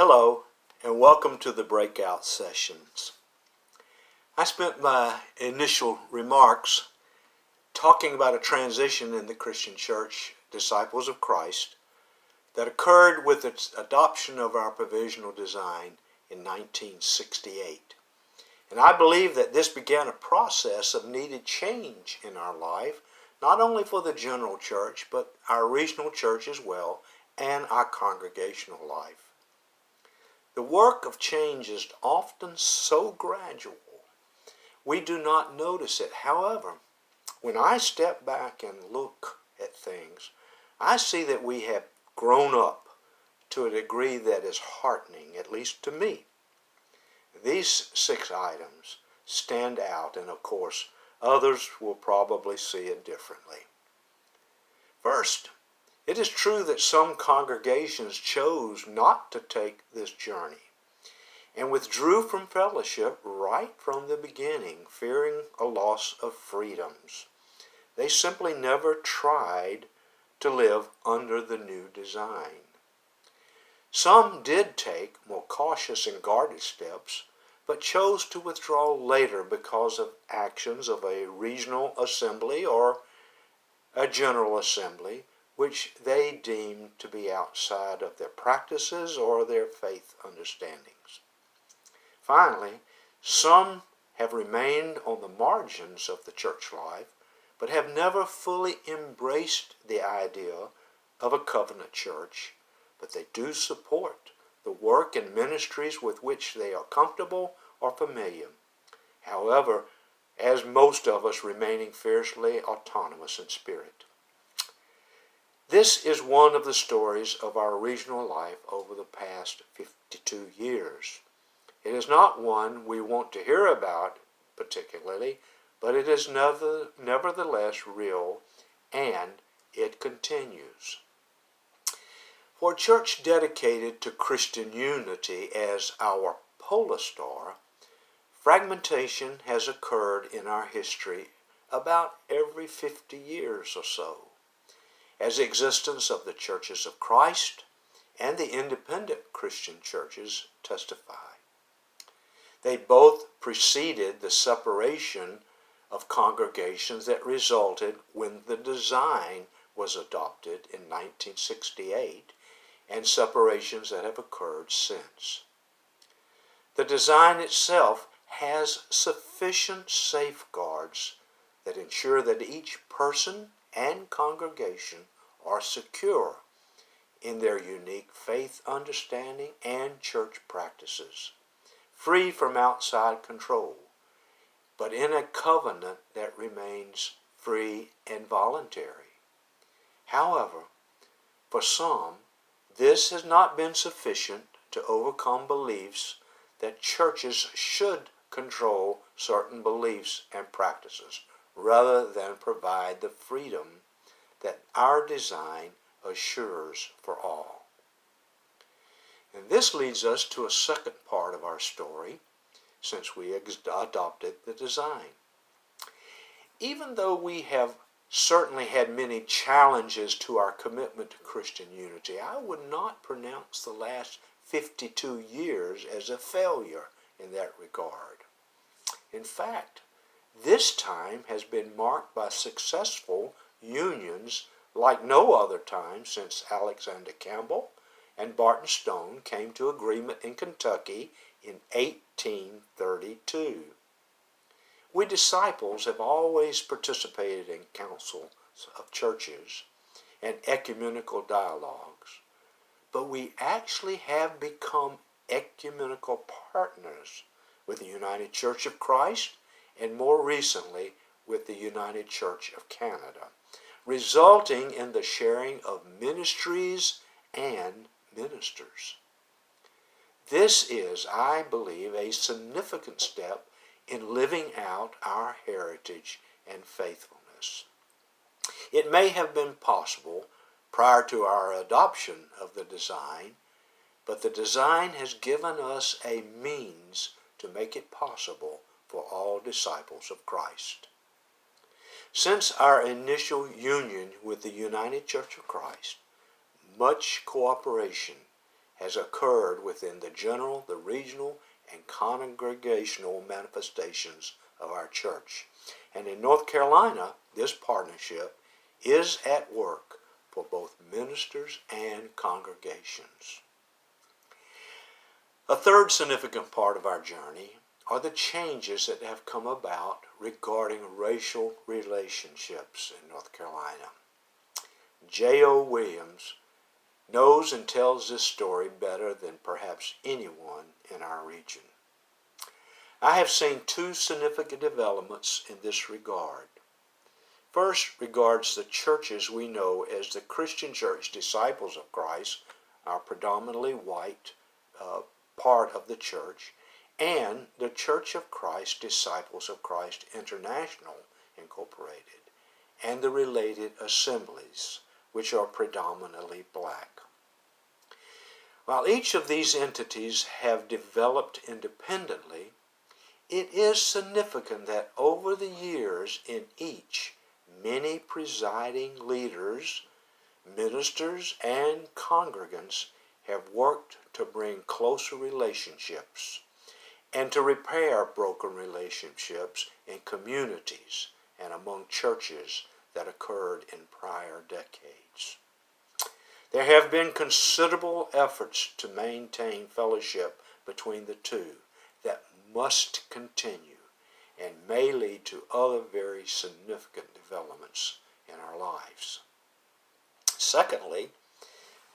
Hello, and welcome to the breakout sessions. I spent my initial remarks talking about a transition in the Christian church, Disciples of Christ, that occurred with its adoption of our provisional design in 1968. And I believe that this began a process of needed change in our life, not only for the general church, but our regional church as well, and our congregational life. The work of change is often so gradual, we do not notice it. However, when I step back and look at things, I see that we have grown up to a degree that is heartening, at least to me. These 6 items stand out, and of course, others will probably see it differently. First, it is true that some congregations chose not to take this journey and withdrew from fellowship right from the beginning, fearing a loss of freedoms. They simply never tried to live under the new design. Some did take more cautious and guarded steps, but chose to withdraw later because of actions of a regional assembly or a general assembly, which they deemed to be outside of their practices or their faith understandings. Finally, some have remained on the margins of the church life, but have never fully embraced the idea of a covenant church, but they do support the work and ministries with which they are comfortable or familiar. However, as most of us remaining fiercely autonomous in spirit. This is one of the stories of our regional life over the past 52 years. It is not one we want to hear about particularly, but it is nevertheless real, and it continues. For a church dedicated to Christian unity as our polar star, fragmentation has occurred in our history about every 50 years or so, as the existence of the churches of Christ and the independent Christian churches testify. They both preceded the separation of congregations that resulted when the design was adopted in 1968, and separations that have occurred since. The design itself has sufficient safeguards that ensure that each person and congregation are secure in their unique faith understanding and church practices, free from outside control, but in a covenant that remains free and voluntary. However, for some, this has not been sufficient to overcome beliefs that churches should control certain beliefs and practices, rather than provide the freedom that our design assures for all. And this leads us to a second part of our story, since we adopted the design. Even though we have certainly had many challenges to our commitment to Christian unity, I would not pronounce the last 52 years as a failure in that regard. In fact, this time has been marked by successful unions like no other time since Alexander Campbell and Barton Stone came to agreement in Kentucky in 1832. We disciples have always participated in councils of churches and ecumenical dialogues, but we actually have become ecumenical partners with the United Church of Christ and more recently with the United Church of Canada, resulting in the sharing of ministries and ministers. This is, I believe, a significant step in living out our heritage and faithfulness. It may have been possible prior to our adoption of the design, but the design has given us a means to make it possible for all disciples of Christ. Since our initial union with the United Church of Christ, much cooperation has occurred within the general, the regional, and congregational manifestations of our church. And in North Carolina, this partnership is at work for both ministers and congregations. A third significant part of our journey are the changes that have come about regarding racial relationships in North Carolina. J.O. Williams knows and tells this story better than perhaps anyone in our region. I have seen two significant developments in this regard. First regards the churches we know as the Christian Church Disciples of Christ, our predominantly white part of the church, and the Church of Christ Disciples of Christ International Incorporated, and the related assemblies, which are predominantly black. While each of these entities have developed independently, it is significant that over the years in each, many presiding leaders, ministers, and congregants have worked to bring closer relationships and to repair broken relationships in communities and among churches that occurred in prior decades. There have been considerable efforts to maintain fellowship between the two that must continue and may lead to other very significant developments in our lives. Secondly,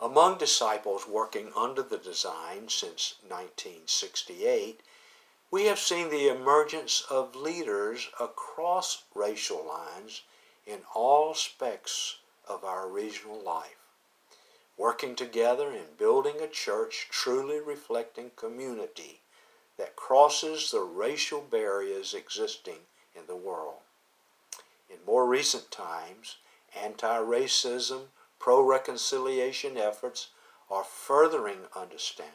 among disciples working under the design since 1968, we have seen the emergence of leaders across racial lines in all aspects of our regional life, working together in building a church truly reflecting community that crosses the racial barriers existing in the world. In more recent times, anti-racism, pro-reconciliation efforts are furthering understanding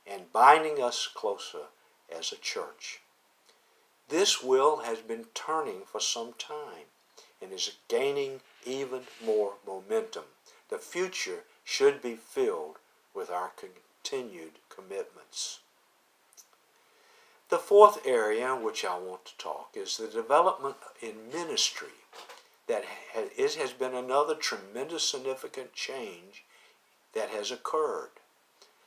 and binding us closer as a church. This wheel has been turning for some time and is gaining even more momentum. The future should be filled with our continued commitments. The fourth area in which I want to talk is the development in ministry. That has been another tremendous significant change that has occurred.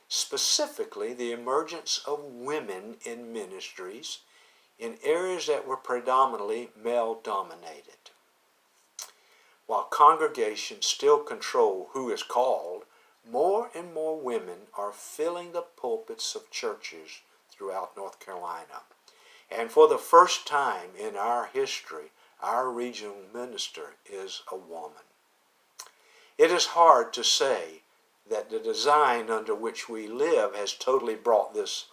Specifically, the emergence of women in ministries in areas that were predominantly male-dominated. While congregations still control who is called, more and more women are filling the pulpits of churches throughout North Carolina. And for the first time in our history, our regional minister is a woman. It is hard to say that the design under which we live has totally brought this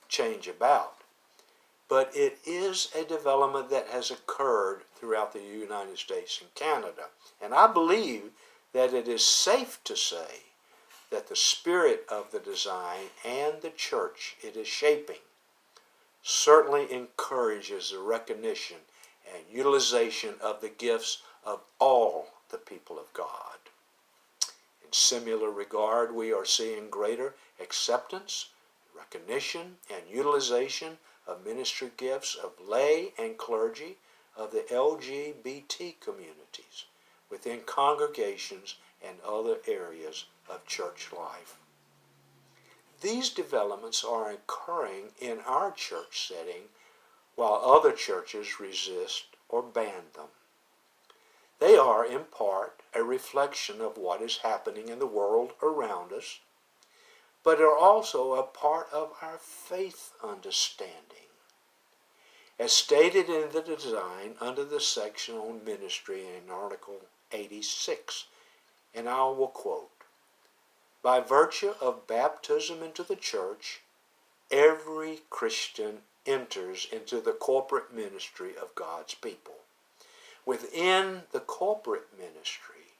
change about, but it is a development that has occurred throughout the United States and Canada. And I believe that it is safe to say that the spirit of the design and the church it is shaping certainly encourages the recognition and utilization of the gifts of all the people of God. In similar regard, we are seeing greater acceptance, recognition, and utilization of ministry gifts of lay and clergy of the LGBT communities within congregations and other areas of church life. These developments are occurring in our church setting while other churches resist or ban them. They are, in part, a reflection of what is happening in the world around us, but are also a part of our faith understanding. As stated in the design under the section on ministry in Article 86, and I will quote, "By virtue of baptism into the church, every Christian enters into the corporate ministry of God's people. Within the corporate ministry,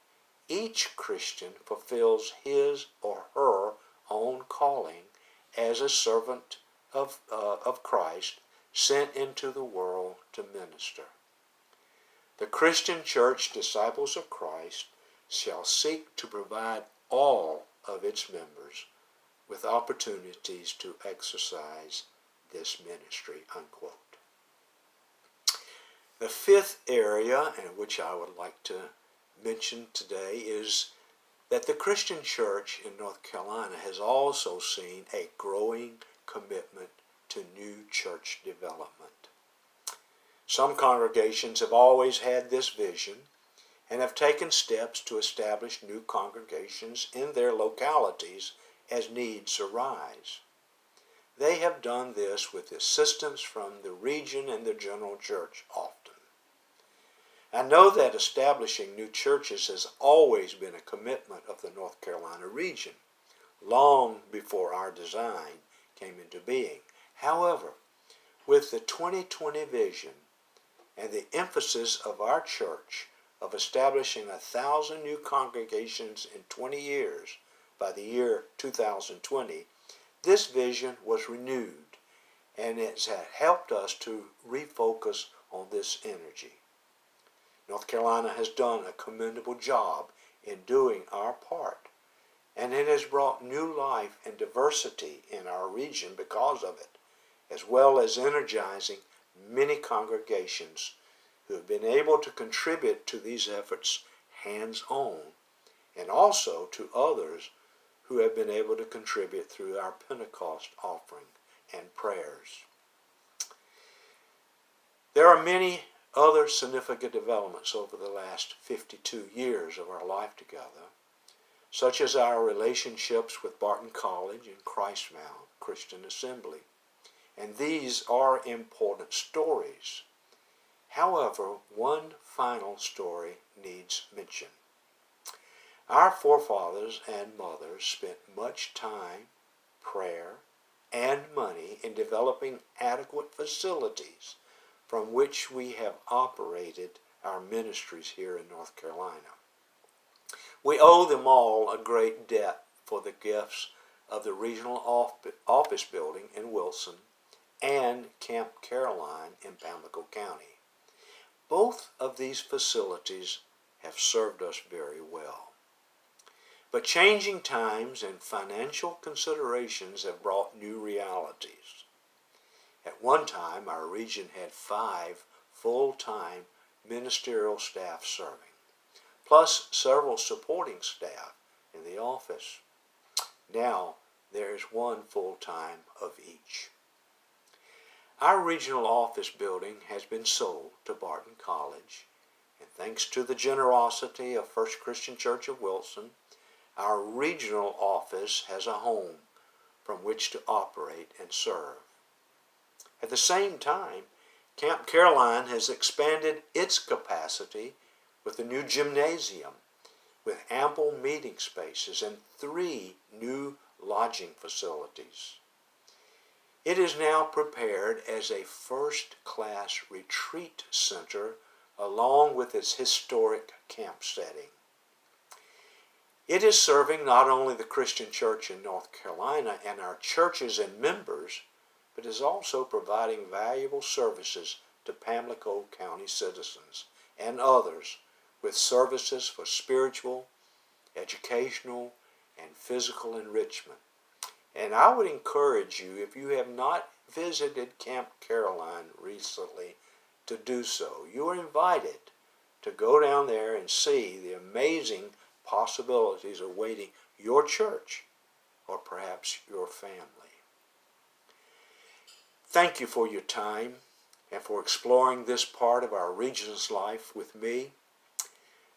each Christian fulfills his or her own calling as a servant of Christ sent into the world to minister. The Christian Church Disciples of Christ shall seek to provide all of its members with opportunities to exercise this ministry, unquote. The fifth area, in which I would like to mention today, is that the Christian church in North Carolina has also seen a growing commitment to new church development. Some congregations have always had this vision and have taken steps to establish new congregations in their localities as needs arise. They have done this with assistance from the region and the general church often. I know that establishing new churches has always been a commitment of the North Carolina region, long before our design came into being. However, with the 2020 vision and the emphasis of our church of establishing 1,000 new congregations in 20 years by the year 2020, this vision was renewed, and it has helped us to refocus on this energy. North Carolina has done a commendable job in doing our part, and it has brought new life and diversity in our region because of it, as well as energizing many congregations who have been able to contribute to these efforts hands-on, and also to others who have been able to contribute through our Pentecost offering and prayers. There are many other significant developments over the last 52 years of our life together, such as our relationships with Barton College and Christmount Christian Assembly, and these are important stories. However, one final story needs mention. Our forefathers and mothers spent much time, prayer, and money in developing adequate facilities from which we have operated our ministries here in North Carolina. We owe them all a great debt for the gifts of the regional office building in Wilson and Camp Caroline in Pamlico County. Both of these facilities have served us very well. But changing times and financial considerations have brought new realities. At one time, our region had 5 full-time ministerial staff serving, plus several supporting staff in the office. Now, there is 1 full-time of each. Our regional office building has been sold to Barton College, and thanks to the generosity of First Christian Church of Wilson, our regional office has a home from which to operate and serve. At the same time, Camp Caroline has expanded its capacity with a new gymnasium, with ample meeting spaces and 3 new lodging facilities. It is now prepared as a first-class retreat center along with its historic camp setting. It is serving not only the Christian church in North Carolina and our churches and members, but is also providing valuable services to Pamlico County citizens and others with services for spiritual, educational, and physical enrichment. And I would encourage you, if you have not visited Camp Caroline recently, to do so. You are invited to go down there and see the amazing possibilities awaiting your church or perhaps your family. Thank you for your time and for exploring this part of our region's life with me.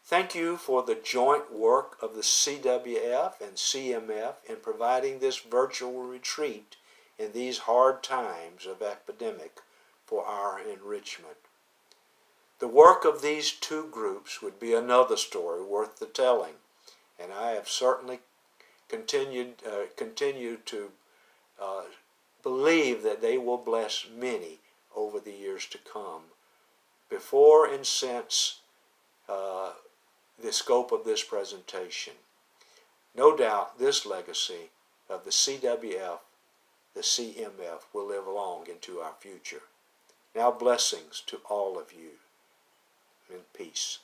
Thank you for the joint work of the CWF and CMF in providing this virtual retreat in these hard times of epidemic for our enrichment. The work of these 2 groups would be another story worth the telling, and I have certainly continued to believe that they will bless many over the years to come. Before and since the scope of this presentation, no doubt this legacy of the CWF, the CMF, will live long into our future. Now blessings to all of you, and peace.